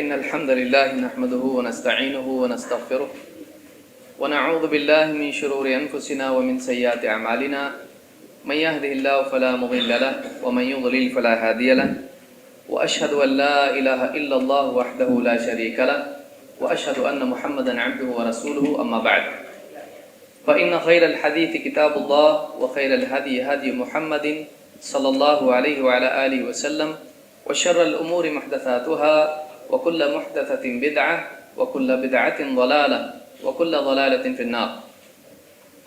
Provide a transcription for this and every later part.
إن الحمد لله نحمده ونستعينه ونستغفره ونعوذ بالله من شرور أنفسنا ومن سيئات أعمالنا من يهده الله فلا مضل له ومن يضلل فلا هادي له وأشهد أن لا إله إلا الله وحده لا شريك له وأشهد أن محمدا عبده ورسوله أما بعد فإن خير الحديث كتاب الله وخير الهدي هدي محمد صلى الله عليه وعلى آله وسلم وشر الأمور محدثاتها وكل محدثة بدعة وكل بدعة ضلالة وكل ضلالة في النار.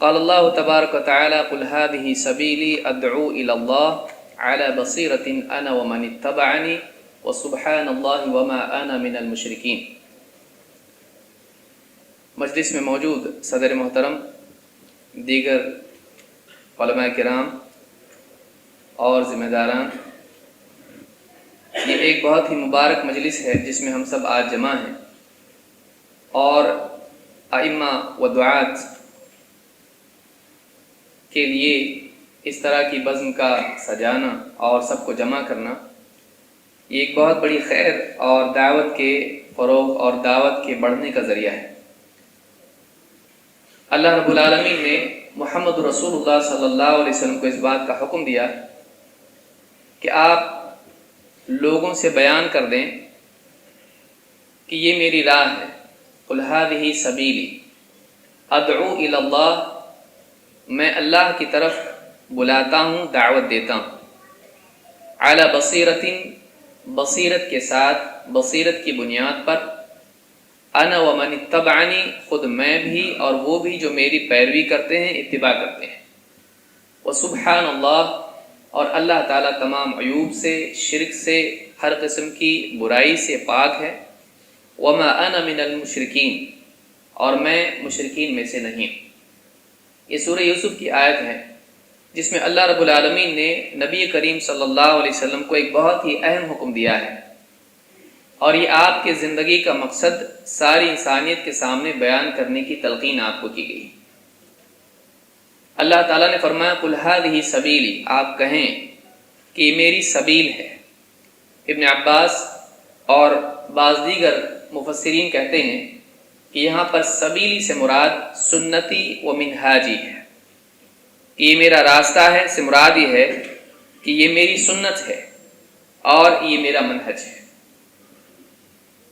قال الله تبارك وتعالى قل هذه سبيلي أدعو إلى الله على بصيرة أنا ومن اتبعني وسبحان الله وما أنا من المشركين. مجلس میں موجود صدر محترم، دیگر علماء کرام اور ذمہ داران، یہ ایک بہت ہی مبارک مجلس ہے جس میں ہم سب آج جمع ہیں، اور ائمہ و دعات کے لیے اس طرح کی بزم کا سجانا اور سب کو جمع کرنا یہ ایک بہت بڑی خیر اور دعوت کے فروغ اور دعوت کے بڑھنے کا ذریعہ ہے۔ اللہ رب العالمین نے محمد رسول اللہ صلی اللہ علیہ وسلم کو اس بات کا حکم دیا کہ آپ لوگوں سے بیان کر دیں کہ یہ میری راہ ہے، قل هذه سبیلی ادعو الی اللہ، میں اللہ کی طرف بلاتا ہوں، دعوت دیتا ہوں، علی بصیرت، بصیرت کے ساتھ، بصیرت کی بنیاد پر، انا ومن اتبعنی، خود میں بھی اور وہ بھی جو میری پیروی کرتے ہیں، اتباع کرتے ہیں، وسبحان اللہ، اور اللہ تعالیٰ تمام عیوب سے، شرک سے، ہر قسم کی برائی سے پاک ہے، وما انا من المشرکین، اور میں مشرکین میں سے نہیں۔ یہ سورہ یوسف کی آیت ہے جس میں اللہ رب العالمین نے نبی کریم صلی اللہ علیہ وسلم کو ایک بہت ہی اہم حکم دیا ہے، اور یہ آپ کے زندگی کا مقصد ساری انسانیت کے سامنے بیان کرنے کی تلقین آپ کو کی گئی۔ اللہ تعالیٰ نے فرمایا قل هذه سبیلی، آپ کہیں کہ یہ میری سبیل ہے۔ ابن عباس اور بعض دیگر مفسرین کہتے ہیں کہ یہاں پر سبیلی سے مراد سنتی و منہاجی ہے، کہ یہ میرا راستہ ہے، سے مراد یہ ہے کہ یہ میری سنت ہے اور یہ میرا منہج ہے۔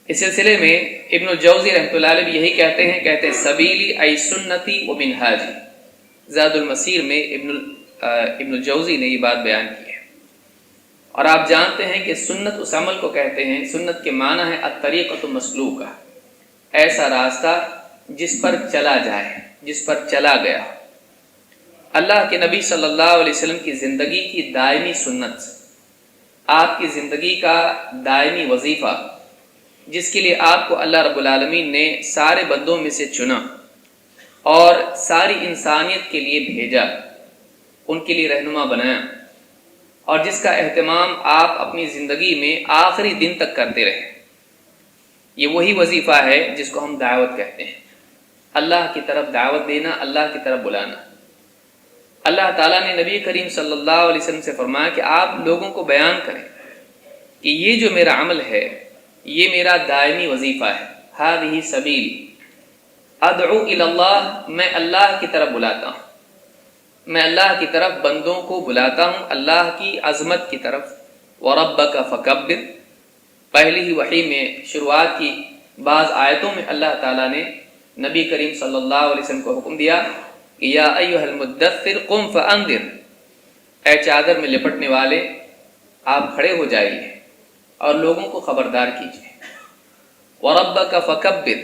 اس سلسلے میں ابن الجوزی رحمۃ اللہ علیہ یہی کہتے ہیں سبیلی ای سنتی و منہاجی۔ زاد المسیر میں ابن الجوزی نے یہ بات بیان کی ہے، اور آپ جانتے ہیں کہ سنت اس عمل کو کہتے ہیں، سنت کے معنی ہے الطریقۃ مسلوکہ، ایسا راستہ جس پر چلا جائے، جس پر چلا گیا۔ اللہ کے نبی صلی اللہ علیہ وسلم کی زندگی کی دائمی سنت، آپ کی زندگی کا دائمی وظیفہ، جس کے لیے آپ کو اللہ رب العالمین نے سارے بندوں میں سے چنا اور ساری انسانیت کے لیے بھیجا، ان کے لیے رہنما بنایا، اور جس کا اہتمام آپ اپنی زندگی میں آخری دن تک کرتے رہے۔ یہ وہی وظیفہ ہے جس کو ہم دعوت کہتے ہیں، اللہ کی طرف دعوت دینا، اللہ کی طرف بلانا۔ اللہ تعالیٰ نے نبی کریم صلی اللہ علیہ وسلم سے فرمایا کہ آپ لوگوں کو بیان کریں کہ یہ جو میرا عمل ہے یہ میرا دائمی وظیفہ ہے، هذه سبیل ادعو الی اللہ، میں اللہ کی طرف بلاتا ہوں، میں اللہ کی طرف بندوں کو بلاتا ہوں، اللہ کی عظمت کی طرف۔ وربک فکبر، پہلی ہی وحی میں شروعات کی بعض آیتوں میں اللہ تعالیٰ نے نبی کریم صلی اللہ علیہ وسلم کو حکم دیا کہ یا ایھا المدثر قم فانذر، اے چادر میں لپٹنے والے آپ کھڑے ہو جائیے اور لوگوں کو خبردار کیجیے۔ وربک فکبر،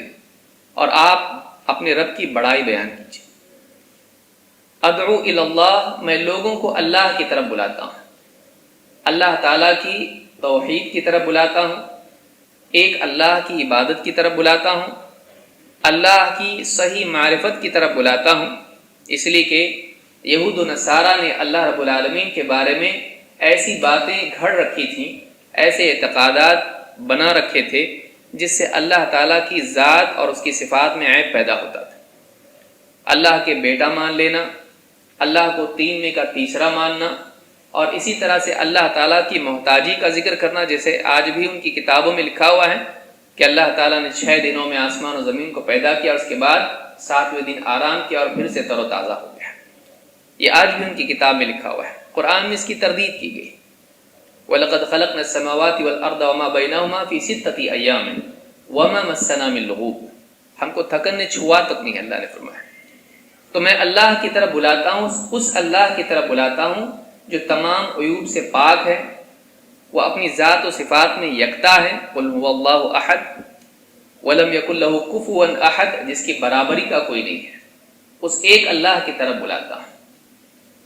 اور آپ اپنے رب کی بڑائی بیان کیجیے۔ ادعو الی اللہ، میں لوگوں کو اللہ کی طرف بلاتا ہوں، اللہ تعالیٰ کی توحید کی طرف بلاتا ہوں، ایک اللہ کی عبادت کی طرف بلاتا ہوں، اللہ کی صحیح معرفت کی طرف بلاتا ہوں، اس لیے کہ یہود و نصارہ نے اللہ رب العالمین کے بارے میں ایسی باتیں گھڑ رکھی تھیں، ایسے اعتقادات بنا رکھے تھے جس سے اللہ تعالیٰ کی ذات اور اس کی صفات میں عیب پیدا ہوتا تھا۔ اللہ کے بیٹا مان لینا، اللہ کو تین میں کا تیسرا ماننا، اور اسی طرح سے اللہ تعالیٰ کی محتاجی کا ذکر کرنا، جیسے آج بھی ان کی کتابوں میں لکھا ہوا ہے کہ اللہ تعالیٰ نے 6 دنوں میں آسمان و زمین کو پیدا کیا، اور اس کے بعد 7ویں دن آرام کیا اور پھر سے تر و تازہ ہو گیا۔ یہ آج بھی ان کی کتاب میں لکھا ہوا ہے، قرآن میں اس کی تردید کی گئی، وَلَقَدْ خَلَقْنَا السَّمَاوَاتِ وَالْأَرْضَ وَمَا بَيْنَهُمَا فِي 6 أَيَّامٍ وَمَا مَسَّنَا مِن لُغُوبٍ۔ ہم کو تھکن نے چھوا تک نہیں، اللہ نے فرمایا۔ تو میں اللہ کی طرف بلاتا ہوں، اس اللہ کی طرف بلاتا ہوں جو تمام عیوب سے پاک ہے، وہ اپنی ذات و صفات میں یکتا ہے، قُلْ هُوَ اللَّهُ أَحَدٌ وَلَمْ يَكُنْ لَهُ كُفُوًا أَحَدٌ، جس کی برابری کا کوئی نہیں ہے، اس ایک اللہ کی طرف بلاتا ہوں۔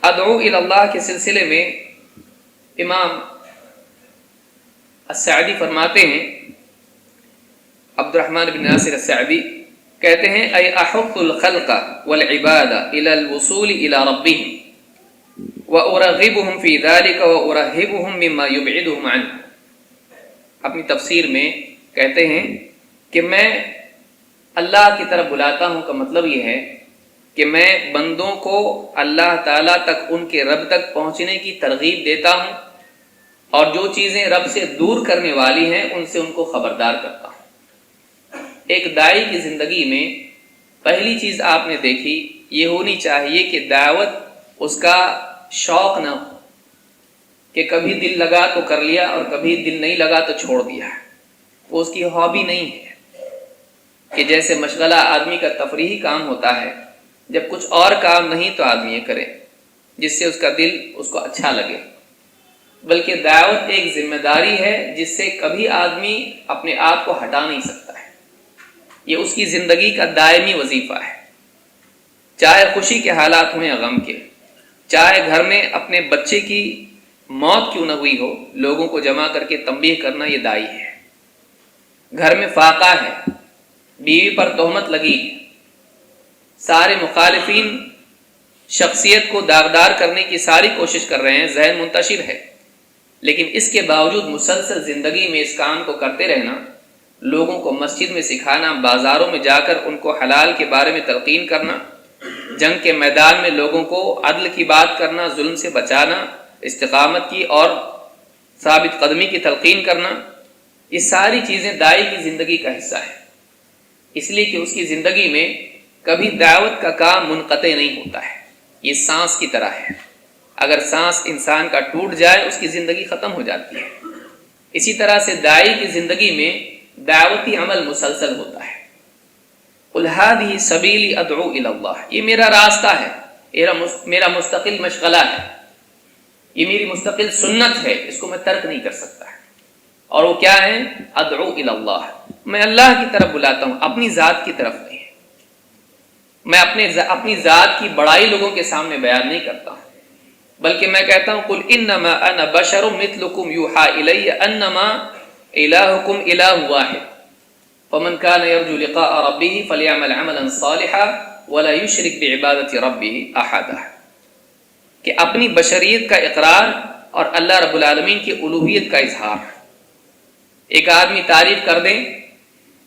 ادعو الی اللہ کے سلسلے میں امام السعدی فرماتے ہیں، عبد الرحمن بن ناصر السعدی کہتے ہیں اے احث الخلق والعباد الى الوصول الى ربهم وارغبهم في ذلك وارهبهم مما يبعدهم عنه۔ اپنی تفسیر میں کہتے ہیں کہ میں اللہ کی طرف بلاتا ہوں کا مطلب یہ ہے کہ میں بندوں کو اللہ تعالیٰ تک، ان کے رب تک پہنچنے کی ترغیب دیتا ہوں، اور جو چیزیں رب سے دور کرنے والی ہیں ان سے ان کو خبردار کرتا ہوں۔ ایک داعی کی زندگی میں پہلی چیز آپ نے دیکھی یہ ہونی چاہیے کہ دعوت اس کا شوق نہ ہو، کہ کبھی دل لگا تو کر لیا اور کبھی دل نہیں لگا تو چھوڑ دیا، وہ اس کی ہابی نہیں ہے۔ کہ جیسے مشغلہ آدمی کا تفریحی کام ہوتا ہے، جب کچھ اور کام نہیں تو آدمی یہ کرے جس سے اس کا دل اس کو اچھا لگے، بلکہ دعوت ایک ذمہ داری ہے جس سے کبھی آدمی اپنے آپ کو ہٹا نہیں سکتا ہے، یہ اس کی زندگی کا دائمی وظیفہ ہے۔ چاہے خوشی کے حالات ہوں یا غم کے، چاہے گھر میں اپنے بچے کی موت کیوں نہ ہوئی ہو، لوگوں کو جمع کر کے تنبیہ کرنا یہ داعی ہے۔ گھر میں فاقہ ہے، بیوی پر تہمت لگی ہے، سارے مخالفین شخصیت کو داغدار کرنے کی ساری کوشش کر رہے ہیں، ذہن منتشر ہے، لیکن اس کے باوجود مسلسل زندگی میں اس کام کو کرتے رہنا، لوگوں کو مسجد میں سکھانا، بازاروں میں جا کر ان کو حلال کے بارے میں تلقین کرنا، جنگ کے میدان میں لوگوں کو عدل کی بات کرنا، ظلم سے بچانا، استقامت کی اور ثابت قدمی کی تلقین کرنا، یہ ساری چیزیں داعی کی زندگی کا حصہ ہے، اس لیے کہ اس کی زندگی میں کبھی دعوت کا کام منقطع نہیں ہوتا ہے، یہ سانس کی طرح ہے، اگر سانس انسان کا ٹوٹ جائے اس کی زندگی ختم ہو جاتی ہے۔ اسی طرح سے داعی کی زندگی میں دعوتی عمل مسلسل ہوتا ہے۔ قل هذه سبیلی ادعو الی اللہ، یہ میرا راستہ ہے، میرا مستقل مشغلہ ہے، یہ میری مستقل سنت ہے، اس کو میں ترک نہیں کر سکتا ہے۔ اور وہ کیا ہے؟ ادعو الی اللہ، میں اللہ کی طرف بلاتا ہوں، اپنی ذات کی طرف نہیں۔ میں اپنی ذات کی بڑائی لوگوں کے سامنے بیان نہیں کرتا ہوں، بلکہ میں کہتا ہوں قل انما انا بشر مثلکم یوحی الی انما الہکم الہ واحد فمن کان یرجو لقاء ربہ فلیعمل عملا صالحا ولا یشرک بعبادۃ ربہ احدا۔ کہ اپنی بشریت کا اقرار اور اللہ رب العالمین کی الوہیت کا اظہار۔ ایک آدمی تعریف کر دیں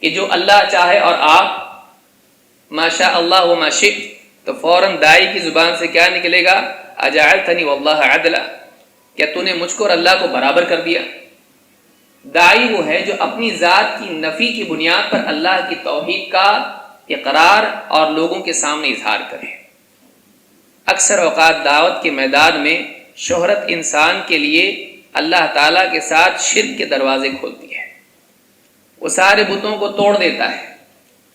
کہ جو اللہ چاہے اور آپ ما شاء اللہ وما شئت، تو فوراً داعی کی زبان سے کیا نکلے گا؟ اجعلتنی واللہ عدلا، کیا تو نے مجھ کو اور اللہ کو برابر کر دیا؟ داعی وہ ہے جو اپنی ذات کی نفی کی بنیاد پر اللہ کی توحید کا اقرار اور لوگوں کے سامنے اظہار کرے۔ اکثر اوقات دعوت کے میدان میں شہرت انسان کے لیے اللہ تعالیٰ کے ساتھ شرک کے دروازے کھولتی ہے، وہ سارے بتوں کو توڑ دیتا ہے،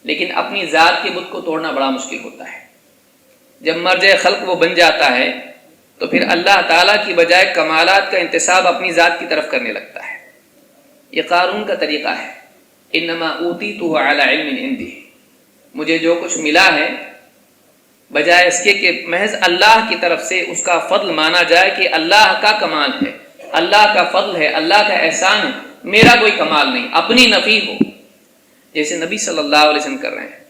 لیکن اپنی ذات کے بت کو توڑنا بڑا مشکل ہوتا ہے۔ جب مرجع خلق وہ بن جاتا ہے تو پھر اللہ تعالیٰ کی بجائے کمالات کا انتساب اپنی ذات کی طرف کرنے لگتا ہے۔ یہ قارون کا طریقہ ہے، انما اوتیتہ علی علم عندی، مجھے جو کچھ ملا ہے بجائے اس کے کہ محض اللہ کی طرف سے اس کا فضل مانا جائے کہ اللہ کا کمال ہے، اللہ کا فضل ہے، اللہ کا احسان ہے، میرا کوئی کمال نہیں، اپنی نفی ہو، جیسے نبی صلی اللہ علیہ وسلم کر رہے ہیں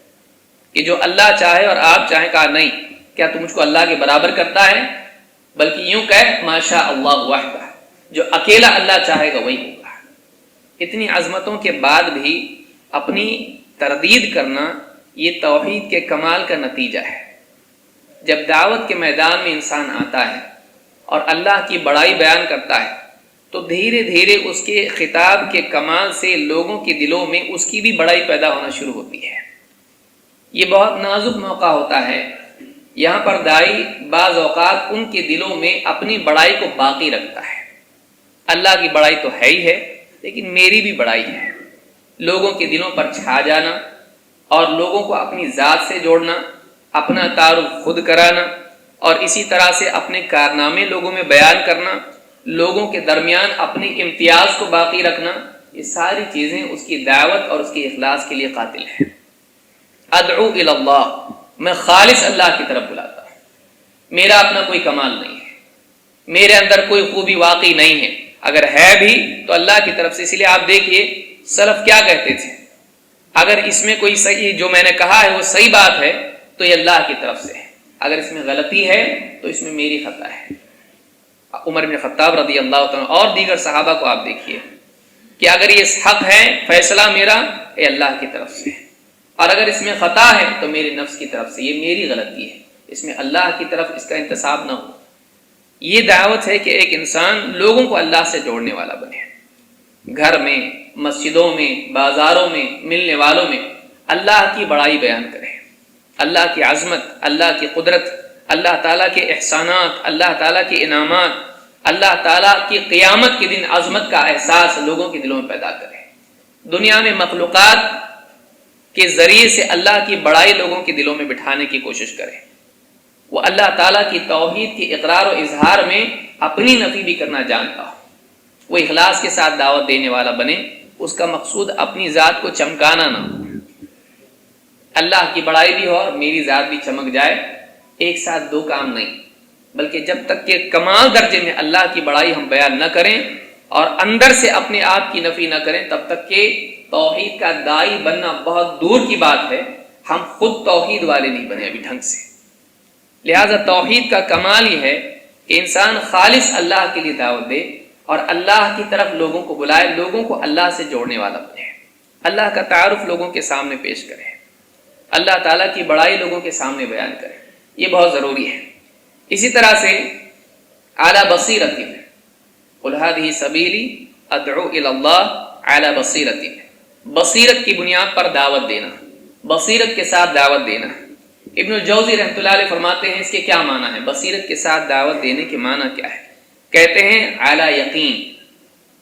کہ جو اللہ چاہے اور آپ چاہیں، کہا نہیں، کیا تو مجھ کو اللہ کے برابر کرتا ہے؟ بلکہ یوں کہے ما شاء اللہ وحدہ، جو اکیلا اللہ چاہے گا وہی ہوگا۔ اتنی عظمتوں کے بعد بھی اپنی تردید کرنا یہ توحید کے کمال کا نتیجہ ہے۔ جب دعوت کے میدان میں انسان آتا ہے اور اللہ کی بڑائی بیان کرتا ہے تو دھیرے دھیرے اس کے خطاب کے کمال سے لوگوں کے دلوں میں اس کی بھی بڑائی پیدا ہونا شروع ہوتی ہے۔ یہ بہت نازک موقع ہوتا ہے، یہاں پر دائی بعض اوقات ان کے دلوں میں اپنی بڑائی کو باقی رکھتا ہے۔ اللہ کی بڑائی تو ہے ہی ہے، لیکن میری بھی بڑائی ہے۔ لوگوں کے دلوں پر چھا جانا اور لوگوں کو اپنی ذات سے جوڑنا، اپنا تعارف خود کرانا اور اسی طرح سے اپنے کارنامے لوگوں میں بیان کرنا، لوگوں کے درمیان اپنے امتیاز کو باقی رکھنا، یہ ساری چیزیں اس کی دعوت اور اس کے اخلاص کے لیے قاتل ہے۔ ادعو الی اللہ، میں خالص اللہ کی طرف بلاتا ہوں، میرا اپنا کوئی کمال نہیں ہے، میرے اندر کوئی خوبی واقعی نہیں ہے، اگر ہے بھی تو اللہ کی طرف سے۔ اس لیے آپ دیکھیے سلف کیا کہتے تھے، اگر اس میں کوئی صحیح جو میں نے کہا ہے وہ صحیح بات ہے تو یہ اللہ کی طرف سے ہے، اگر اس میں غلطی ہے تو اس میں میری خطا ہے۔ عمر بن خطاب رضی اللہ تعالیٰ اور دیگر صحابہ کو آپ دیکھیے کہ اگر یہ حق ہے فیصلہ میرا، یہ اللہ کی طرف سے ہے، اور اگر اس میں خطا ہے تو میرے نفس کی طرف سے، یہ میری غلطی ہے، اس میں اللہ کی طرف اس کا انتساب نہ ہو۔ یہ دعوت ہے کہ ایک انسان لوگوں کو اللہ سے جوڑنے والا بنے، گھر میں، مسجدوں میں، بازاروں میں، ملنے والوں میں اللہ کی بڑائی بیان کرے، اللہ کی عظمت، اللہ کی قدرت، اللہ تعالیٰ کے احسانات، اللہ تعالیٰ کے انعامات، اللہ تعالیٰ کی قیامت کے دن عظمت کا احساس لوگوں کے دلوں میں پیدا کرے۔ دنیا میں مخلوقات کے ذریعے سے اللہ کی بڑائی لوگوں کے دلوں میں بٹھانے کی کوشش کرے، وہ اللہ تعالیٰ کی توحید کی اقرار و اظہار میں اپنی نفی بھی کرنا جانتا ہو، وہ اخلاص کے ساتھ دعوت دینے والا بنے، اس کا مقصود اپنی ذات کو چمکانا نہ ہو، اللہ کی بڑائی بھی ہو اور میری ذات بھی چمک جائے، ایک ساتھ دو کام نہیں، بلکہ جب تک کہ کمال درجے میں اللہ کی بڑائی ہم بیان نہ کریں اور اندر سے اپنے آپ کی نفی نہ کریں، تب تک کہ توحید کا داعی بننا بہت دور کی بات ہے، ہم خود توحید والے نہیں بنے ابھی ڈھنگ سے۔ لہذا توحید کا کمال یہ ہے کہ انسان خالص اللہ کے لیے دعوت دے اور اللہ کی طرف لوگوں کو بلائے، لوگوں کو اللہ سے جوڑنے والا بنے، اللہ کا تعارف لوگوں کے سامنے پیش کرے، اللہ تعالیٰ کی بڑائی لوگوں کے سامنے بیان کرے، یہ بہت ضروری ہے۔ اسی طرح سے اعلیٰ بصیرت، قل ھذہ سبیلی ادعو الی اللہ اعلیٰ بصیرت، بصیرت کی بنیاد پر دعوت دینا، بصیرت کے ساتھ دعوت دینا۔ ابن الجوزی رحمۃ اللہ علیہ فرماتے ہیں اس کے کیا معنی ہے، بصیرت کے ساتھ دعوت دینے کے معنی کیا ہے؟ کہتے ہیں اعلیٰ یقین،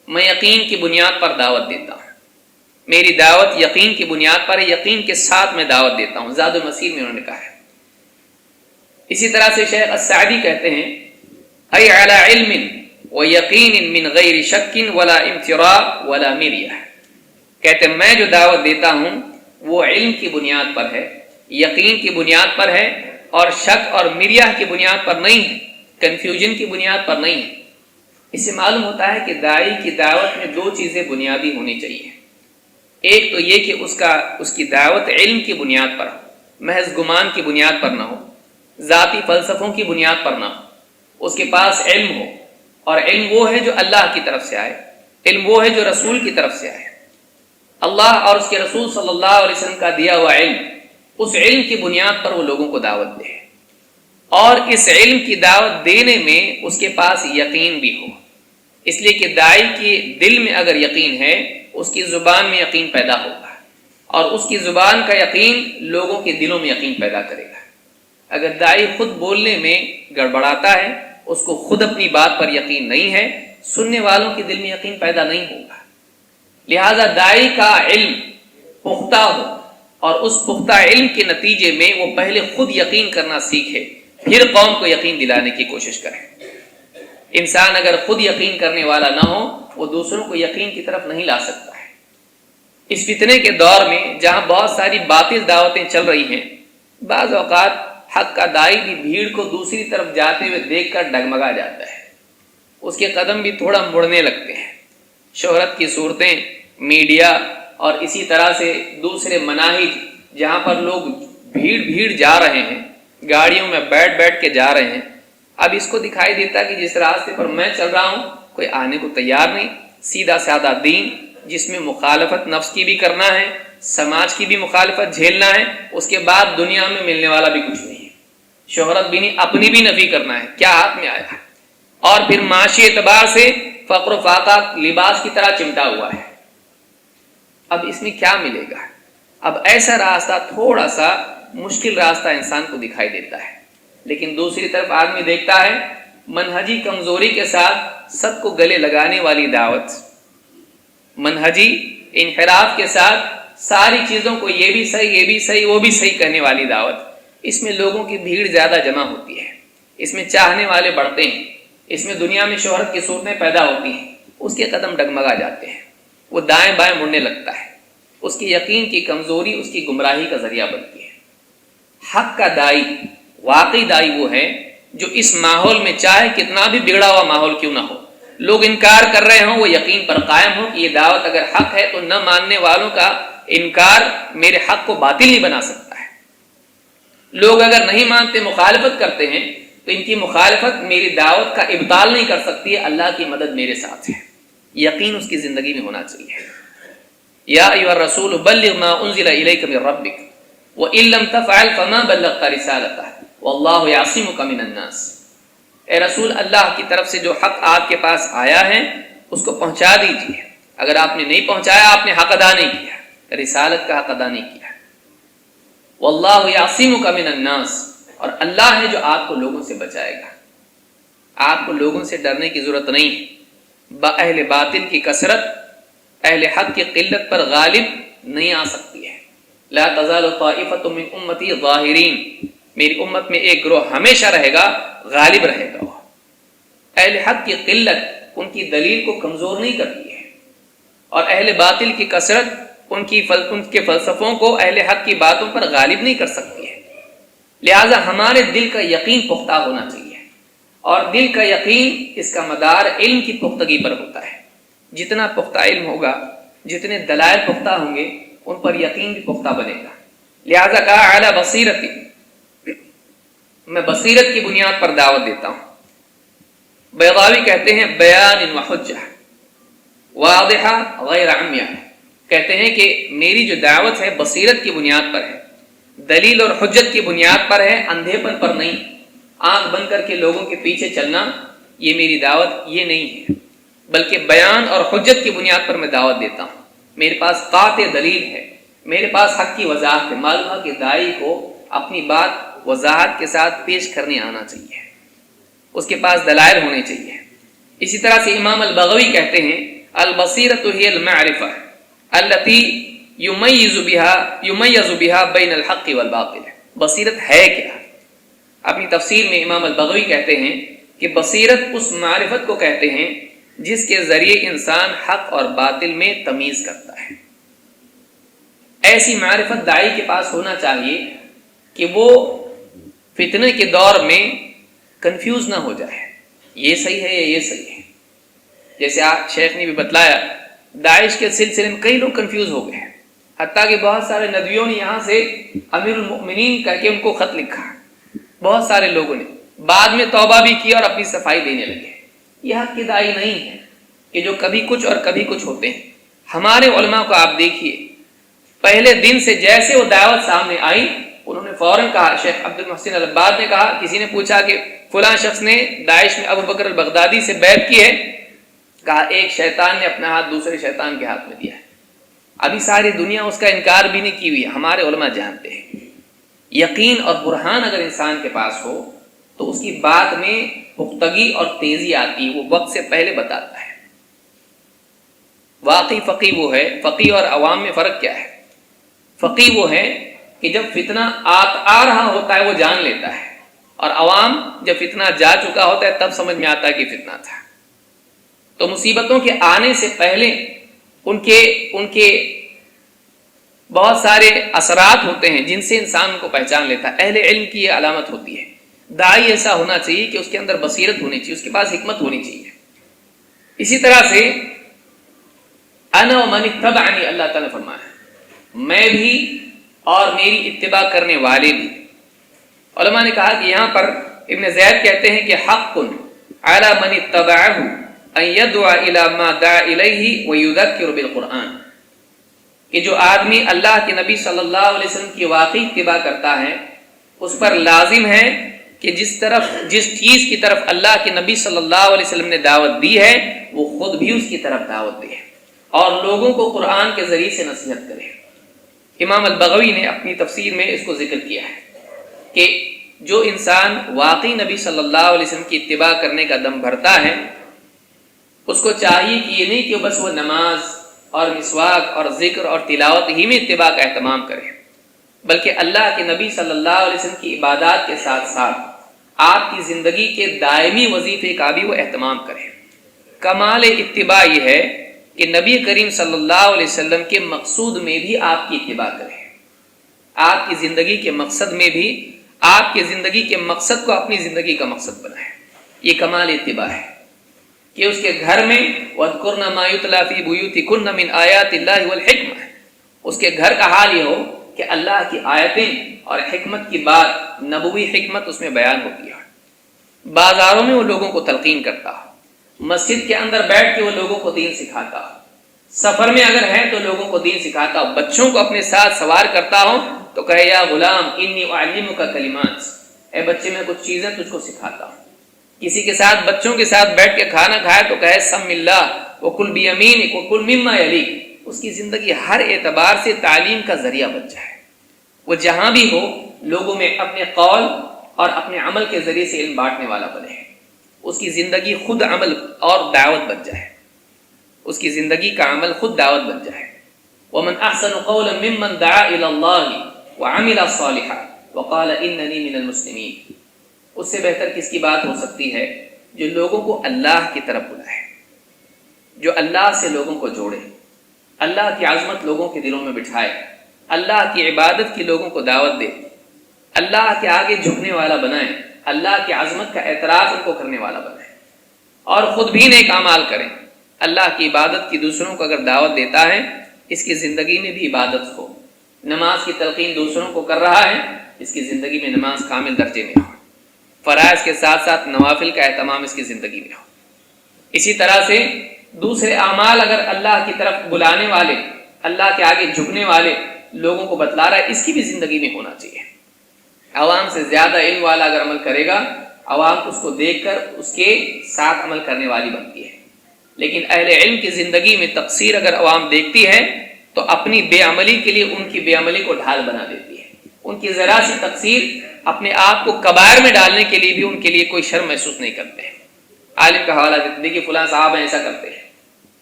میں یقین کی بنیاد پر دعوت دیتا ہوں، میری دعوت یقین کی بنیاد پر ہے، یقین کے ساتھ میں دعوت دیتا ہوں، زاد المسیر میں انہوں نے کہا ہے۔ اسی طرح سے شیخ السعدی کہتے ہیں ای علی علم و یقین من غیر شک ولا امتراء ولا مریہ، کہتے ہیں میں جو دعوت دیتا ہوں وہ علم کی بنیاد پر ہے، یقین کی بنیاد پر ہے، اور شک اور مریہ کی بنیاد پر نہیں ہے، کنفیوژن کی بنیاد پر نہیں ہے۔ اس سے معلوم ہوتا ہے کہ داعی کی دعوت میں دو چیزیں بنیادی ہونی چاہیے، ایک تو یہ کہ اس کی دعوت علم کی بنیاد پر ہو، محض گمان کی بنیاد پر نہ ہو، ذاتی فلسفوں کی بنیاد پر نہ ہو، اس کے پاس علم ہو، اور علم وہ ہے جو اللہ کی طرف سے آئے، علم وہ ہے جو رسول کی طرف سے آئے، اللہ اور اس کے رسول صلی اللہ علیہ وسلم کا دیا ہوا علم، اس علم کی بنیاد پر وہ لوگوں کو دعوت دے، اور اس علم کی دعوت دینے میں اس کے پاس یقین بھی ہو، اس لیے کہ داعی کے دل میں اگر یقین ہے اس کی زبان میں یقین پیدا ہوگا، اور اس کی زبان کا یقین لوگوں کے دلوں میں یقین پیدا کرے گا۔ اگر داعی خود بولنے میں گڑبڑاتا ہے، اس کو خود اپنی بات پر یقین نہیں ہے، سننے والوں کے دل میں یقین پیدا نہیں ہوگا۔ لہذا داعی کا علم پختہ ہو، اور اس پختہ علم کے نتیجے میں وہ پہلے خود یقین کرنا سیکھے، پھر قوم کو یقین دلانے کی کوشش کرے۔ انسان اگر خود یقین کرنے والا نہ ہو، وہ دوسروں کو یقین کی طرف نہیں لا سکتا ہے۔ اس فتنے کے دور میں جہاں بہت ساری باطل دعوتیں چل رہی ہیں، بعض اوقات حق کا داعی بھی بھیڑ کو دوسری طرف جاتے ہوئے دیکھ کر ڈگمگا جاتا ہے، اس کے قدم بھی تھوڑا مڑنے لگتے ہیں۔ شہرت کی صورتیں، میڈیا اور اسی طرح سے دوسرے مناہج جہاں پر لوگ بھیڑ جا رہے ہیں، گاڑیوں میں بیٹھ کے جا رہے ہیں، اب اس کو دکھائی دیتا کہ جس راستے پر میں چل رہا ہوں کوئی آنے کو تیار نہیں، سیدھا سادہ دین جس میں مخالفت نفس کی بھی کرنا ہے، سماج کی بھی مخالفت جھیلنا ہے، اس کے بعد دنیا میں ملنے والا بھی کچھ نہیں ہے، شہرت بھی نہیں، اپنی بھی نفی کرنا ہے، کیا ہاتھ میں آیا ہے، اور پھر معاشی اعتبار سے فقر و فاقہ لباس کی طرح چمٹا ہوا ہے. اب اس میں کیا ملے گا؟ اب ایسا راستہ تھوڑا سا مشکل راستہ انسان کو دکھائی دیتا ہے. لیکن دوسری طرف آدمی دیکھتا ہے منہجی کمزوری کے ساتھ سب کو گلے لگانے والی دعوت، منہجی انحراف کے ساتھ ساری چیزوں کو یہ بھی صحیح یہ بھی صحیح وہ بھی صحیح کہنے والی دعوت. اس میں لوگوں کی بھیڑ زیادہ جمع ہوتی ہے، اس میں چاہنے والے بڑھتے ہیں، اس میں دنیا میں شہرت کی صورتیں پیدا ہوتی ہیں. اس کے قدم ڈگمگا جاتے ہیں، وہ دائیں بائیں مڑنے لگتا ہے. اس کی یقین کی کمزوری اس کی گمراہی کا ذریعہ بنتی ہے. حق کا دائی، واقعی دائی وہ ہے جو اس ماحول میں چاہے کتنا بھی بگڑا ہوا ماحول کیوں نہ ہو، لوگ انکار کر رہے ہوں، وہ یقین پر قائم ہو کہ یہ دعوت اگر حق ہے تو نہ ماننے والوں کا انکار میرے حق کو باطل نہیں بنا سکتا ہے. لوگ اگر نہیں مانتے، مخالفت کرتے ہیں، تو ان کی مخالفت میری دعوت کا ابطال نہیں کر سکتی ہے. اللہ کی مدد میرے ساتھ ہے. یقین اس کی زندگی میں ہونا چاہیے. یا ایھا الرسول بلغ ما انزل الیک من ربک وان لم تفعل فما بلغت رسالتہ واللہ یعصمک من الناس. اے رسول، اللہ کی طرف سے جو حق آپ کے پاس آیا ہے اس کو پہنچا دیجیے. اگر آپ نے نہیں پہنچایا، آپ نے حق ادا نہیں کیا، رسالت کا حق ادا نہیں کیا. واللہ یعصمک من الناس، اور اللہ ہے جو آپ کو لوگوں سے بچائے گا. آپ کو لوگوں سے ڈرنے کی ضرورت نہیں ہے. اہل باطل کی کثرت اہل حق کی قلت پر غالب نہیں آ سکتی ہے. لا تزال طائفۃ من امتی ظاہرین، میری امت میں ایک گروہ ہمیشہ رہے گا، غالب رہے گا. اہل حق کی قلت ان کی دلیل کو کمزور نہیں کرتی ہے، اور اہل باطل کی کثرت ان کے فلسفوں کو اہل حق کی باتوں پر غالب نہیں کر سکتی ہے. لہذا ہمارے دل کا یقین پختہ ہونا چاہیے، اور دل کا یقین اس کا مدار علم کی پختگی پر ہوتا ہے. جتنا پختہ علم ہوگا، جتنے دلائل پختہ ہوں گے، ان پر یقین بھی پختہ بنے گا. لہذا کہا اعلی بصیرت، میں بصیرت کی بنیاد پر دعوت دیتا ہوں. بیضاوی کہتے ہیں بیان و حجہ واضحہ غیر عمیہ، کہتے ہیں کہ میری جو دعوت ہے بصیرت کی بنیاد پر ہے، دلیل اور حجت کی بنیاد پر ہے، اندھے پن پر نہیں. آنکھ بند کر کے لوگوں کے پیچھے چلنا یہ میری دعوت یہ نہیں ہے، بلکہ بیان اور حجت کی بنیاد پر میں دعوت دیتا ہوں. میرے پاس قاطع دلیل ہے، میرے پاس حق کی وضاحت ہے. معلوم ہے کہ داعی کو اپنی بات وضاحت کے ساتھ پیش کرنے آنا چاہیے، اس کے پاس دلائل ہونے چاہیے. اسی طرح سے امام البغوی کہتے ہیں البصیرۃ ہی المعرفہ التی یمیز بها بین الحق والباطل. بصیرت ہے کیا؟ اپنی تفسیر میں امام البغوی کہتے ہیں کہ بصیرت اس معرفت کو کہتے ہیں جس کے ذریعے انسان حق اور باطل میں تمیز کرتا ہے. ایسی معرفت داعی کے پاس ہونا چاہیے کہ وہ فتنے کے دور میں کنفیوز نہ ہو جائے، یہ صحیح ہے یا یہ صحیح ہے. جیسے شیخ نے بھی بتلایا، داعش کے سلسلے میں کئی لوگ کنفیوز ہو گئے ہیں، حتیٰ کہ بہت سارے ندویوں نے یہاں سے امیر المؤمنین کہہ کے ان کو خط لکھا. بہت سارے لوگوں نے بعد میں توبہ بھی کی اور اپنی صفائی دینے لگے. یہ حق کی داعی نہیں ہے کہ جو کبھی کچھ اور کبھی کچھ ہوتے ہیں. ہمارے علماء کو آپ دیکھیے، پہلے دن سے جیسے وہ دعوت سامنے آئی انہوں نے فوراً کہا. شیخ عبد المحسن العباد نے کہا، کسی نے پوچھا کہ فلاں شخص نے داعش میں ابو بکر البغدادی سے بیعت کی ہے، کہا ایک شیطان نے اپنا ہاتھ دوسرے شیطان کے ہاتھ میں دیا ہے. ابھی ساری دنیا اس کا انکار بھی نہیں کی ہوئی ہے. ہمارے علماء جانتے ہیں یقین اور برہان اگر انسان کے پاس ہو تو اس کی بات میں پختگی اور تیزی آتی ہے، وہ وقت سے پہلے بتاتا ہے. واقعی فقی وہ ہے. فقی اور عوام میں فرق کیا ہے؟ فقی وہ ہے کہ جب فتنہ آ رہا ہوتا ہے وہ جان لیتا ہے، اور عوام جب فتنہ جا چکا ہوتا ہے تب سمجھ میں آتا ہے کہ فتنہ تھا. تو مصیبتوں کے آنے سے پہلے ان کے بہت سارے اثرات ہوتے ہیں جن سے انسان کو پہچان لیتا ہے. اہل علم کی یہ علامت ہوتی ہے. داعی ایسا ہونا چاہیے کہ اس کے اندر بصیرت ہونی چاہیے، اس کے پاس حکمت ہونی چاہیے. اسی طرح سے انا ومن اتبعنی، اللہ تعالیٰ نے فرمایا میں بھی اور میری اتباع کرنے والے بھی. علماء نے کہا کہ یہاں پر ابن زید کہتے ہیں کہ حق علی من اتبعہ ان يدعو الى ما دعا الیہ ویذکر بالقرآن، کہ جو آدمی اللہ کے نبی صلی اللہ علیہ وسلم کی واقعی اتباع کرتا ہے اس پر لازم ہے کہ جس چیز کی طرف اللہ کے نبی صلی اللہ علیہ وسلم نے دعوت دی ہے وہ خود بھی اس کی طرف دعوت دے اور لوگوں کو قرآن کے ذریعے سے نصیحت کرے۔ امام البغوی نے اپنی تفسیر میں اس کو ذکر کیا ہے کہ جو انسان واقعی نبی صلی اللہ علیہ وسلم کی اتباع کرنے کا دم بھرتا ہے اس کو چاہیے کہ یہ نہیں کہ بس وہ نماز اور مسواک اور ذکر اور تلاوت ہی میں اتباع کا اہتمام کرے، بلکہ اللہ کے نبی صلی اللہ علیہ وسلم کی عبادات کے ساتھ ساتھ آپ کی زندگی کے دائمی وظیفے کا بھی وہ اہتمام کرے۔ کمال اتباع یہ ہے کہ نبی کریم صلی اللہ علیہ وسلم کے مقصود میں بھی آپ کی اتباع کرے، آپ کی زندگی کے مقصد میں بھی آپ کی زندگی کے مقصد کو اپنی زندگی کا مقصد بنائے۔ یہ کمال اتباع ہے کہ اس کے گھر میں وَاذْكُرْنَ مَا يُتْلَى فِي بُيُوتِكُنَّ مِنْ آيَاتِ اللَّهِ وَالْحِكْمَةِ، اس کے گھر کا حال یہ ہو کہ اللہ کی آیتیں اور حکمت کی بات، نبوی حکمت اس میں بیان ہوتی ہے۔ بازاروں میں وہ لوگوں کو تلقین کرتا ہو، مسجد کے اندر بیٹھ کے وہ لوگوں کو دین سکھاتا ہو، سفر میں اگر ہے تو لوگوں کو دین سکھاتا ہو، بچوں کو اپنے ساتھ سوار کرتا ہو تو کہے یا غلام انی اعلمک کلمات، اے بچے میں کچھ چیزیں تجھ کو سکھاتا ہوں۔ کسی کے ساتھ بچوں کے ساتھ بیٹھ کے کھانا کھائے تو کہے سم اللہ وکل بیمینک وکل مما یلیک، اس کی زندگی ہر اعتبار سے تعلیم کا ذریعہ بن جائے، وہ جہاں بھی ہو لوگوں میں اپنے قول اور اپنے عمل کے ذریعے سے علم بانٹنے والا بنے، اس کی زندگی خود عمل اور دعوت بن جائے، اس کی زندگی کا عمل خود دعوت بن جائے۔ ومن احسن قولا ممن دعا الى الله وعمل صالحا وقال انني من المسلمين، اس سے بہتر کس کی بات ہو سکتی ہے جو لوگوں کو اللہ کی طرف بلائے، جو اللہ سے لوگوں کو جوڑے، اللہ کی عظمت لوگوں کے دلوں میں بٹھائے، اللہ کی عبادت کی لوگوں کو دعوت دے، اللہ کے آگے جھکنے والا بنائے، اللہ کی عظمت کا اعتراف ان کو کرنے والا بنائے، اور خود بھی نیک اعمال کریں۔ اللہ کی عبادت کی دوسروں کو اگر دعوت دیتا ہے اس کی زندگی میں بھی عبادت ہو، نماز کی تلقین دوسروں کو کر رہا ہے اس کی زندگی میں نماز کامل درجے میں ہو، فرائض کے ساتھ ساتھ نوافل کا اہتمام اس کی زندگی میں ہو۔ اسی طرح سے دوسرے اعمال اگر اللہ کی طرف بلانے والے، اللہ کے آگے جھکنے والے لوگوں کو بتلا رہا ہے، اس کی بھی زندگی میں ہونا چاہیے۔ عوام سے زیادہ علم والا اگر عمل کرے گا عوام اس کو دیکھ کر اس کے ساتھ عمل کرنے والی بنتی ہے، لیکن اہل علم کی زندگی میں تقصیر اگر عوام دیکھتی ہے تو اپنی بے عملی کے لیے ان کی بے عملی کو ڈھال بنا دیتی ہے، ان کی ذرا سی تقصیر اپنے آپ کو کبائر میں ڈالنے کے لیے بھی ان کے لیے کوئی شرم محسوس نہیں کرتے ہیں۔ عالم کا حوالہ دیتے ہیں کہ فلاں صاحب ایسا کرتے ہیں،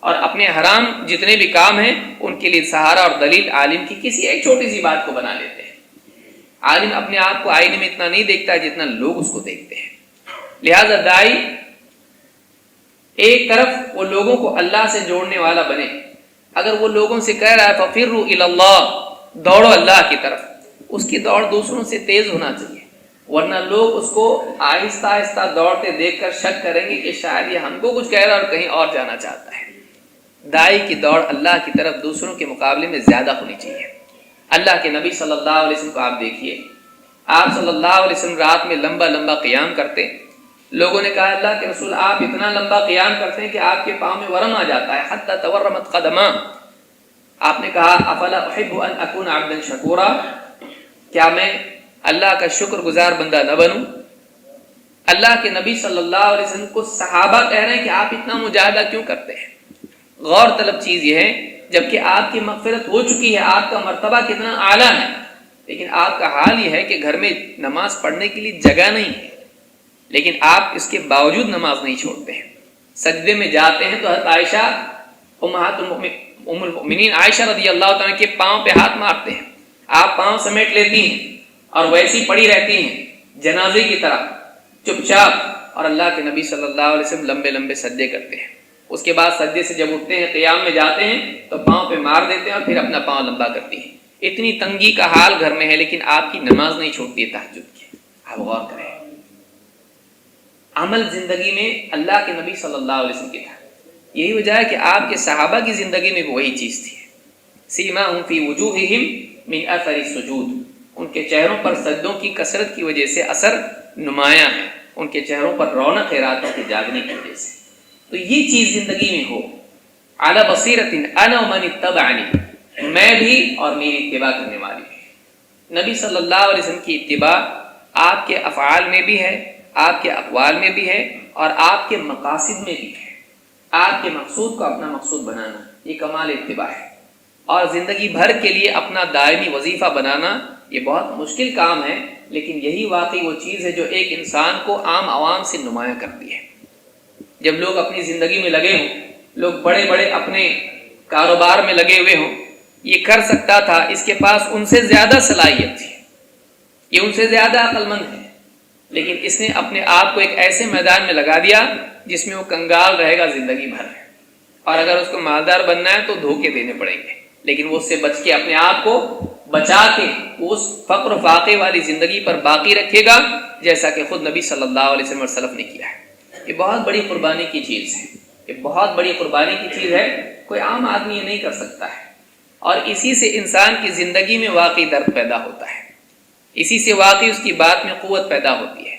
اور اپنے حرام جتنے بھی کام ہیں ان کے لیے سہارا اور دلیل عالم کی کسی ایک چھوٹی سی بات کو بنا لیتے ہیں۔ عالم اپنے آپ کو آئینے میں اتنا نہیں دیکھتا جتنا لوگ اس کو دیکھتے ہیں، لہذا داعی ایک طرف وہ لوگوں کو اللہ سے جوڑنے والا بنے، اگر وہ لوگوں سے کہہ رہا ہے فَفِرُّوا إِلَى اللَّهِ، دوڑو اللہ کی طرف، اس کی دوڑ دوسروں سے تیز ہونا چاہیے، ورنہ لوگ اس کو آہستہ آہستہ دوڑتے دیکھ کر شک کریں گے کہ شاید یہ ہم کو کچھ کہہ رہا ہے اور کہیں اور جانا چاہتا ہے۔ داعی کی دوڑ اللہ کی طرف دوسروں کے مقابلے میں زیادہ ہونی چاہیے۔ اللہ کے نبی صلی اللہ علیہ وسلم کو آپ دیکھیے، آپ صلی اللہ علیہ وسلم رات میں لمبا لمبا قیام کرتے، لوگوں نے کہا اللہ کے رسول آپ اتنا لمبا قیام کرتے ہیں کہ آپ کے پاؤں میں ورم آ جاتا ہے، حتی تورمت قدما۔ آپ نے کہا افلا احب ان اکون عبدا شکورا، کیا میں اللہ کا شکر گزار بندہ نہ بنوں؟ اللہ کے نبی صلی اللہ علیہ وسلم کو صحابہ کہہ رہے ہیں کہ آپ اتنا مجاہدہ کیوں کرتے ہیں؟ غور طلب چیز یہ ہے جبکہ آپ کی مغفرت ہو چکی ہے، آپ کا مرتبہ کتنا اعلیٰ ہے، لیکن آپ کا حال یہ ہے کہ گھر میں نماز پڑھنے کے لیے جگہ نہیں ہے، لیکن آپ اس کے باوجود نماز نہیں چھوڑتے ہیں۔ سجدے میں جاتے ہیں تو حضرت عائشہ ام المؤمنین عائشہ رضی اللہ تعالیٰ کے پاؤں پہ ہاتھ مارتے ہیں، آپ پاؤں سمیٹ لیتی ہیں اور ویسی پڑی رہتی ہیں جنازے کی طرح چپ چاپ، اور اللہ کے نبی صلی اللہ علیہ وسلم لمبے لمبے سجدے کرتے ہیں، اس کے بعد سجدے سے جب اٹھتے ہیں قیام میں جاتے ہیں تو پاؤں پہ مار دیتے ہیں اور پھر اپنا پاؤں لمبا کرتی ہیں۔ اتنی تنگی کا حال گھر میں ہے لیکن آپ کی نماز نہیں چھوٹتی ہے تہجد کی۔ آپ غور کریں، عمل زندگی میں اللہ کے نبی صلی اللہ علیہ وسلم کی تھا، یہی وجہ ہے کہ آپ کے صحابہ کی زندگی میں بھی وہی چیز تھی۔ سیماہم فی وجوہہم من اثر السجود، ان کے چہروں پر سجدوں کی کثرت کی وجہ سے اثر نمایاں ہے، ان کے چہروں پر رونق ہے راتوں کے جاگنے کی وجہ سے۔ تو یہ چیز زندگی میں ہو، علی بصیرۃ انا ومن اتبعنی، میں بھی اور میری اتباع کرنے والی بھی۔ نبی صلی اللہ علیہ وسلم کی اتباع آپ کے افعال میں بھی ہے، آپ کے اقوال میں بھی ہے، اور آپ کے مقاصد میں بھی ہے۔ آپ کے مقصود کو اپنا مقصود بنانا، یہ کمال اتباع ہے۔ اور زندگی بھر کے لیے اپنا دائمی وظیفہ بنانا یہ بہت مشکل کام ہے، لیکن یہی واقعی وہ چیز ہے جو ایک انسان کو عام عوام سے نمایاں کرتی ہے۔ جب لوگ اپنی زندگی میں لگے ہوں، لوگ بڑے بڑے اپنے کاروبار میں لگے ہوئے ہوں، یہ کر سکتا تھا، اس کے پاس ان سے زیادہ صلاحیت تھی، یہ ان سے زیادہ عقل مند ہے، لیکن اس نے اپنے آپ کو ایک ایسے میدان میں لگا دیا جس میں وہ کنگال رہے گا زندگی بھر، اور اگر اس کو مالدار بننا ہے تو دھوکے دینے پڑیں گے، لیکن وہ اس سے بچ کے اپنے آپ کو بچا کے اس فقر و فاقے والی زندگی پر باقی رکھے گا، جیسا کہ خود نبی صلی اللہ علیہ وسلم اور سلف نے کیا ہے۔ یہ بہت بڑی قربانی کی چیز ہے، یہ بہت بڑی قربانی کی چیز ہے، کوئی عام آدمی یہ نہیں کر سکتا ہے، اور اسی سے انسان کی زندگی میں واقعی درد پیدا ہوتا ہے، اسی سے واقعی اس کی بات میں قوت پیدا ہوتی ہے۔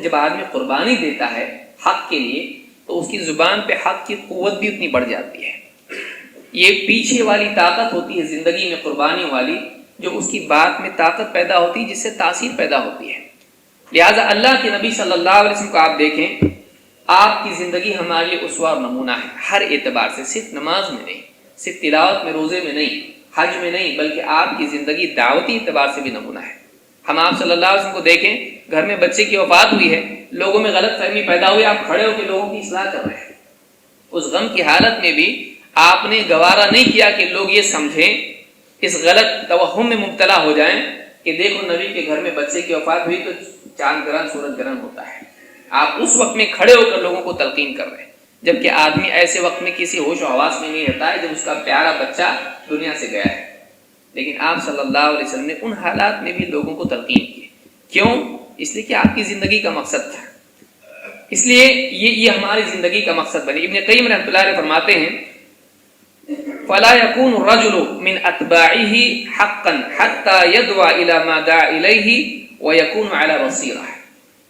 جب آدمی قربانی دیتا ہے حق کے لیے تو اس کی زبان پہ حق کی قوت بھی اتنی بڑھ جاتی ہے۔ یہ پیچھے والی طاقت ہوتی ہے زندگی میں قربانی والی، جو اس کی بات میں طاقت پیدا ہوتی ہے، جس سے تاثیر پیدا ہوتی ہے۔ لہٰذا اللہ کے نبی صلی اللہ علیہ وسلم کو آپ دیکھیں، آپ کی زندگی ہمارے لیے اسوہ اور نمونہ ہے ہر اعتبار سے، صرف نماز میں نہیں، صرف تلاوت میں، روزے میں نہیں، حج میں نہیں، بلکہ آپ کی زندگی دعوتی اعتبار سے بھی نمونہ ہے۔ ہم آپ صلی اللہ علیہ وسلم کو دیکھیں، گھر میں بچے کی وفات ہوئی ہے، لوگوں میں غلط فہمی پیدا ہوئی، آپ کھڑے ہو کے لوگوں کی اصلاح کر رہے ہیں۔ اس غم کی حالت میں بھی آپ نے گوارا نہیں کیا کہ لوگ یہ سمجھیں، اس غلط توہم میں مبتلا ہو جائیں کہ دیکھو نبی کے گھر میں بچے کی وفات ہوئی تو چاند گرہن سورج گرہن ہوتا ہے۔ آپ اس وقت میں کھڑے ہو کر لوگوں کو تلقین کر رہے ہیں، جبکہ آدمی ایسے وقت میں کسی ہوش و حواس میں نہیں رہتا ہے جب اس کا پیارا بچہ دنیا سے گیا ہے، لیکن آپ صلی اللہ علیہ وسلم نے ان حالات میں بھی لوگوں کو تلقین کی۔ کیوں؟ اس لیے کہ آپ کی زندگی کا مقصد تھا، اس لیے یہ ہماری زندگی کا مقصد بنے۔ ابن قیم رحمۃ اللہ علیہ فرماتے ہیں فَلَا يَكُونُ الرَّجُلُ مِنْ أَتْبَاعِهِ حَقًّا حَتَّى يَدْعُوَ إِلَى مَا دَعَا إِلَيْهِ وَيَكُونُ عَلَى بَصِيرَةٍ،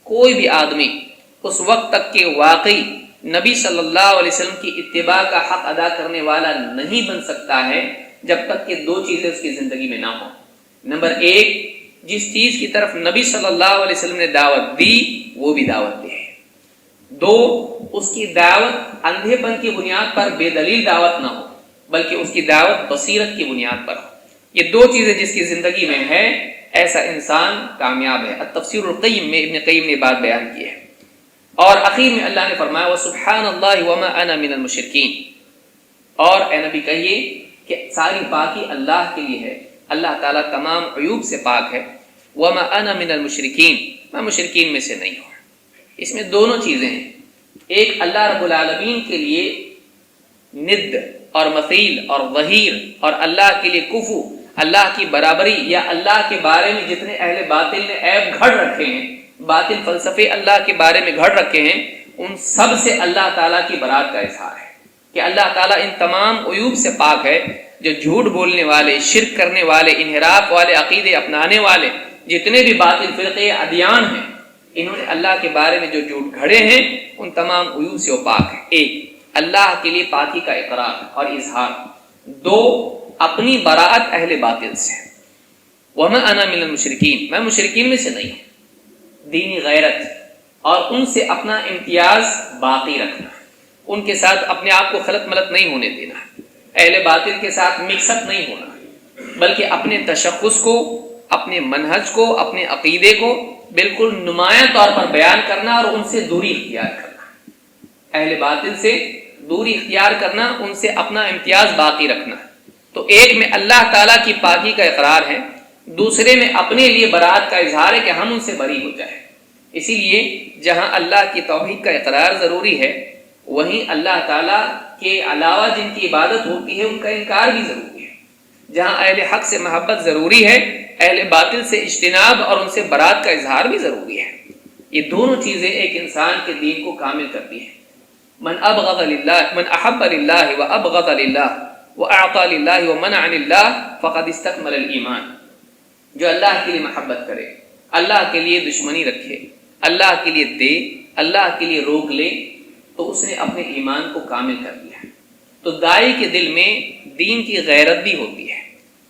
کوئی بھی آدمی اس وقت تک کہ واقعی نبی صلی اللہ علیہ وسلم کی اتباع کا حق ادا کرنے والا نہیں بن سکتا ہے جب تک کہ دو چیزیں اس کی زندگی میں نہ ہوں۔ نمبر ایک، جس چیز کی طرف نبی صلی اللہ علیہ وسلم نے دعوت دی وہ بھی دعوت دے۔ دو، اس کی دعوت اندھے پن کی بنیاد پر بے دلیل دعوت نہ ہو، بلکہ اس کی دعوت بصیرت کی بنیاد پر ہو۔ یہ دو چیزیں جس کی زندگی میں ہے، ایسا انسان کامیاب ہے۔ التفسیر القیم میں ابن قیم نے بات بیان کی ہے، اور اخیر میں اللہ نے فرمایا وَسُبْحَانَ اللَّهِ وَمَا أَنَا مِنَ الْمُشْرِكِينَ، اور اے نبی کہیے کہ ساری پاکی اللہ کے لیے ہے، اللہ تعالیٰ تمام عیوب سے پاک ہے۔ وَمَا أَنَا مِنَ الْمُشْرِكِينَ، میں مشرکین میں سے نہیں ہوں۔ اس میں دونوں چیزیں ہیں، ایک اللہ رب العالمین کے لیے ند اور مثیل اور ظہیر، اور اللہ کے لیے کفو، اللہ کی برابری، یا اللہ کے بارے میں جتنے اہل باطل نے عیب گھڑ رکھے ہیں، باطل فلسفے اللہ کے بارے میں گھڑ رکھے ہیں، ان سب سے اللہ تعالیٰ کی برات کا اظہار ہے کہ اللہ تعالیٰ ان تمام عیوب سے پاک ہے۔ جو جھوٹ بولنے والے، شرک کرنے والے، انحراف والے عقیدے اپنانے والے جتنے بھی باطل فرقے ادیان ہیں، انہوں نے اللہ کے بارے میں جو جھوٹ گھڑے ہیں ان تمام عیوب سے وہ پاک ہے۔ ایک، اللہ کے لیے پاکی کا اقرار اور اظہار۔ دو، اپنی براءت اہل باطل سے۔ وَمَا أَنَا مِنَ الْمُشْرِكِينَ، میں مشرکین میں سے نہیں ہوں۔ دینی غیرت اور ان سے اپنا امتیاز باقی رکھنا، ان کے ساتھ اپنے آپ کو خلط ملط نہیں ہونے دینا، اہل باطل کے ساتھ مکس اپ نہیں ہونا، بلکہ اپنے تشخص کو، اپنے منہج کو، اپنے عقیدے کو بالکل نمایاں طور پر بیان کرنا اور ان سے دوری اختیار کرنا، اہل باطل سے دوری اختیار کرنا، ان سے اپنا امتیاز باقی رکھنا۔ تو ایک میں اللہ تعالیٰ کی پاکی کا اقرار ہے، دوسرے میں اپنے لیے برات کا اظہار ہے کہ ہم ان سے بری ہو جائیں۔ اسی لیے جہاں اللہ کی توحید کا اقرار ضروری ہے، وہیں اللہ تعالیٰ کے علاوہ جن کی عبادت ہوتی ہے ان کا انکار بھی ضروری ہے۔ جہاں اہل حق سے محبت ضروری ہے، اہل باطل سے اجتناب اور ان سے برات کا اظہار بھی ضروری ہے۔ یہ دونوں چیزیں ایک انسان کے دین کو کامل کرتی ہیں۔ من احب للہ وابغض للہ واعطى للہ ومنع للہ فقد استکمل الایمان، جو اللہ کے لیے محبت کرے، اللہ کے لیے دشمنی رکھے، اللہ کے لیے دے، اللہ کے لیے روک لے، تو اس نے اپنے ایمان کو کامل کر لیا۔ تو داعی کے دل میں دین کی غیرت بھی ہوتی ہے،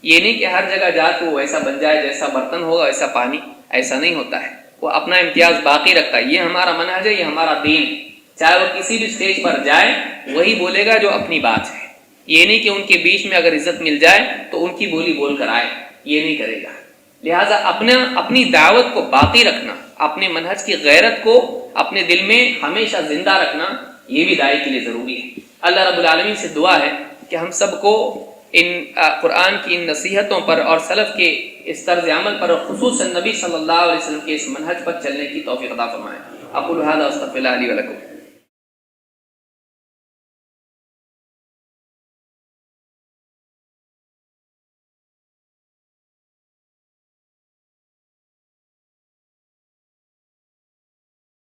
یہ نہیں کہ ہر جگہ جا کے وہ ایسا بن جائے جیسا برتن ہوگا ویسا پانی، ایسا نہیں ہوتا ہے، وہ اپنا امتیاز باقی رکھتا ہے، یہ ہمارا منہج ہے، یہ ہمارا دین ہے، چاہے وہ کسی بھی سٹیج پر جائے وہی بولے گا جو اپنی بات ہے، یہ نہیں کہ ان کے بیچ میں اگر عزت مل جائے تو ان کی بولی بول کر آئے، یہ نہیں کرے گا۔ لہٰذا اپنی دعوت کو باقی رکھنا، اپنے منہج کی غیرت کو اپنے دل میں ہمیشہ زندہ رکھنا، یہ بھی داعی کے لیے ضروری ہے۔ اللہ رب العالمین سے دعا ہے کہ ہم سب کو ان قرآن کی ان نصیحتوں پر اور سلف کے اس طرز عمل پر، اور خصوصاً نبی صلی اللہ علیہ وسلم کے اس منہج پر چلنے کی توفیق عطا فرمائے۔ اقول ھذا واستغفر اللہ لی ولکم۔